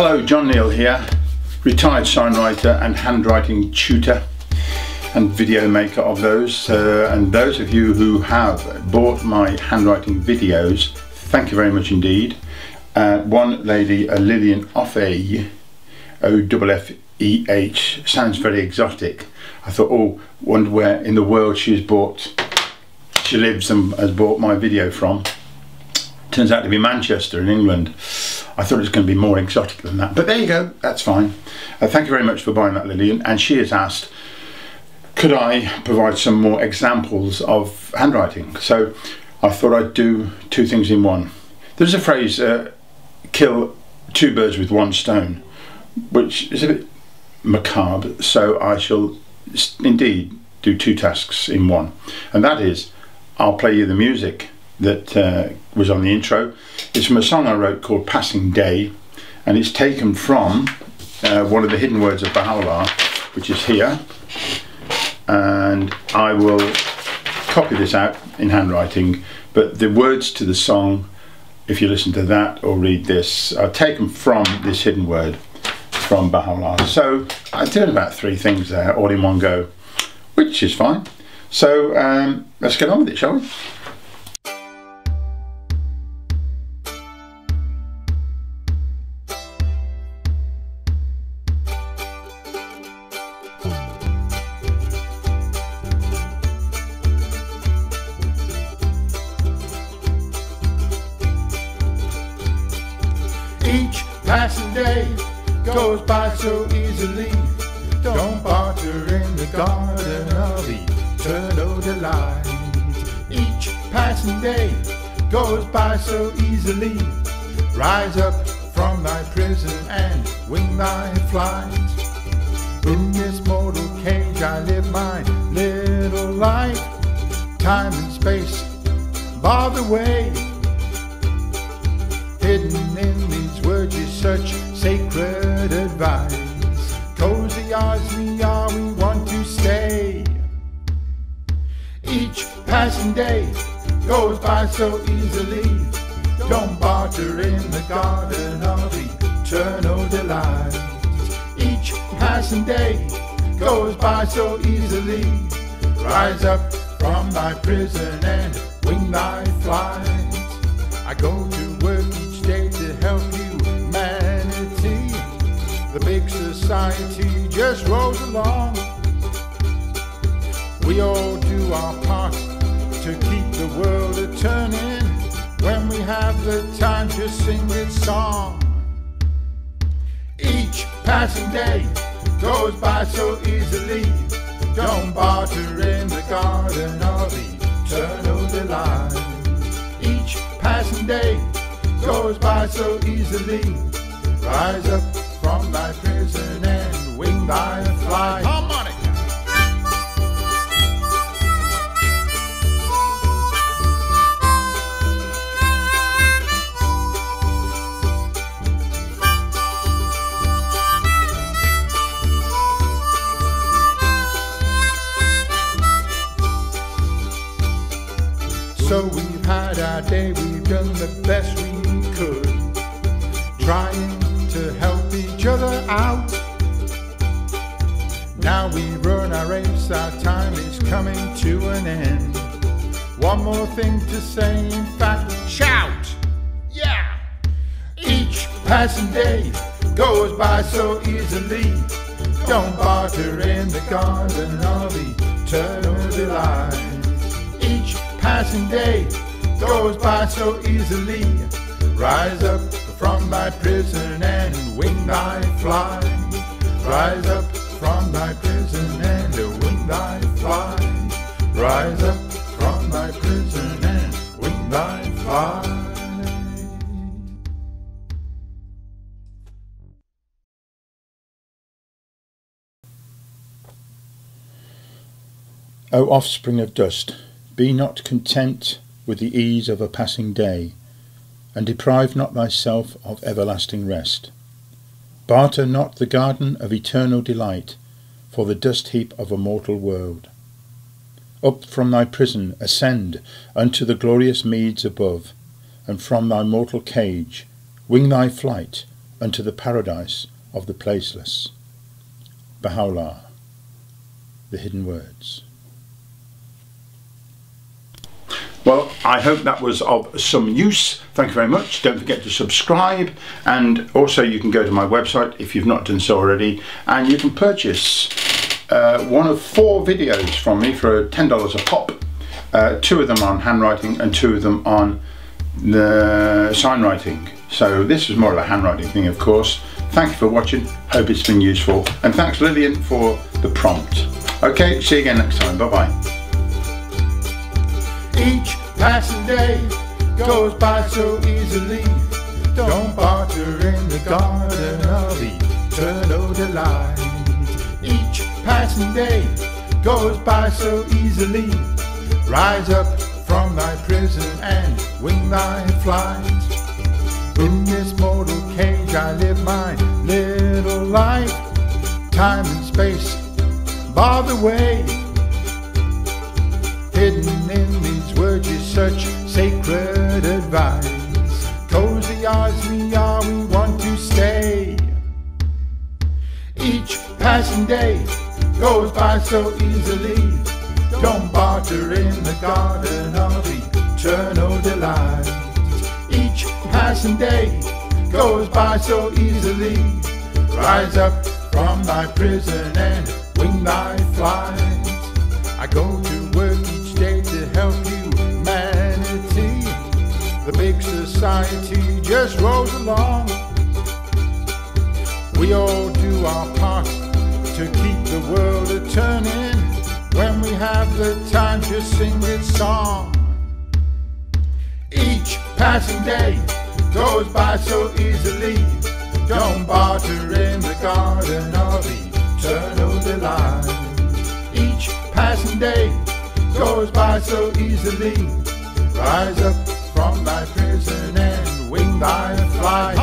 Hello, John Neal here, retired songwriter and handwriting tutor and video maker of those. And those of you who have bought my handwriting videos, thank you very much indeed. One lady, Lillian Offeh, O-F-F-E-H, sounds very exotic. I thought, oh, wonder where in the world she lives and has bought my video from. Turns out to be Manchester in England. I thought it was going to be more exotic than that, but there you go, that's fine. Thank you very much for buying that, Lillian. And she has asked, could I provide some more examples of handwriting? So I thought I'd do two things in one. There's a phrase, kill two birds with one stone, which is a bit macabre, so I shall indeed do two tasks in one. And that is, I'll play you the music that was on the intro. It's from a song I wrote called Passing Day, and it's taken from one of the Hidden Words of Baha'u'llah, which is here, and I will copy this out in handwriting, but the words to the song, if you listen to that or read this, are taken from this hidden word from Baha'u'llah. So I did about three things there all in one go, which is fine. So let's get on with it, shall we? Each passing day goes by so easily. Don't barter in the garden of eternal delight. Each passing day goes by so easily. Rise up from thy prison and wing thy flight. In this mortal cage I live my little life. Time and space bar the way. Hidden in these words is such sacred advice. Cozy as we are, we want to stay. Each passing day goes by so easily. Don't barter in the garden of eternal delight. Each passing day goes by so easily. Rise up from thy prison and wing thy flight. I go to work each day to help humanity. The big society just rolls along. We all do our part to keep the world a-turning. When we have the time, just sing this song. Each passing day goes by so easily. Don't barter in the garden of eternal delight. Each passing day goes by so easily. Rise up from thy prison and wing thy flight. Harmonic. So we've had our day, we've done the best we could, trying to help each other out. Now we run our race, our time is coming to an end. One more thing to say, in fact, shout! Yeah! Each passing day goes by so easily. Don't barter in the garden of eternal delight. Each passing day goes by so easily. Rise up from thy prison and wing thy flight. Rise up from thy prison and wing thy flight. Rise up from thy prison and wing thy flight. O offspring of dust, be not content with the ease of a passing day, and deprive not thyself of everlasting rest. Barter not the garden of eternal delight for the dust heap of a mortal world. Up from thy prison ascend unto the glorious meads above, and from thy mortal cage wing thy flight unto the paradise of the placeless. Baha'u'llah, the Hidden Words. Well, I hope that was of some use. Thank you very much. Don't forget to subscribe, and also you can go to my website if you've not done so already, and you can purchase one of 4 videos from me for $10 a pop. 2 of them on handwriting and 2 of them on the sign writing. So this was more of a handwriting thing, of course. Thank you for watching. Hope it's been useful, and thanks Lillian for the prompt. Okay, see you again next time. Bye bye. Each passing day goes by so easily. Don't barter in the garden of eternal delight. Each passing day goes by so easily. Rise up from thy prison and wing thy flight. In this mortal cage I live my little life. Time and space bar the way. Hidden in these words is such sacred advice. Cozy as we are, we want to stay. Each passing day goes by so easily. Don't barter in the garden of eternal delight. Each passing day goes by so easily. Rise up from thy prison and wing thy flight. I go to work each day to help humanity. The big society just rolls along. We all do our part to keep the world a-turning. When we have the time to sing this song. Each passing day goes by so easily. Don't barter in the garden of eternal delight. Each passing day goes by so easily. Rise up from thy prison and wing thy flight.